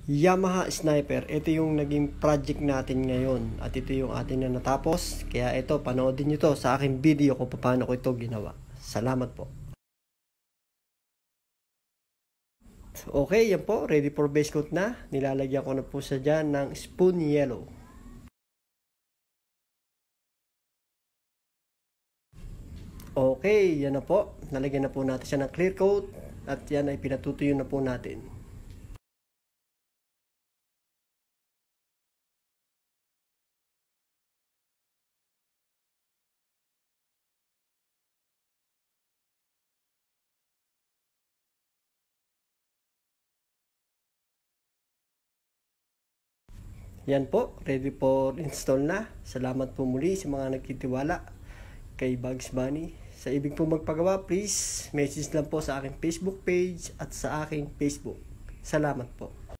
Yamaha Sniper, ito yung naging project natin ngayon at ito yung ating na natapos. Kaya ito, panoodin nyo to sa aking video kung paano ko ito ginawa. Salamat po. Okay, yan po, ready for base coat na. Nilalagyan ko na po sa dyan ng spoon yellow. Okay, yan na po. Nalagyan na po natin siya ng clear coat at yan ay pinatutuyo na po natin. Yan po, ready for install na. Salamat po muli sa mga nagtitiwala kay Bugs Bunny. Sa ibig po magpagawa, please message lang po sa aking Facebook page at sa aking Facebook. Salamat po.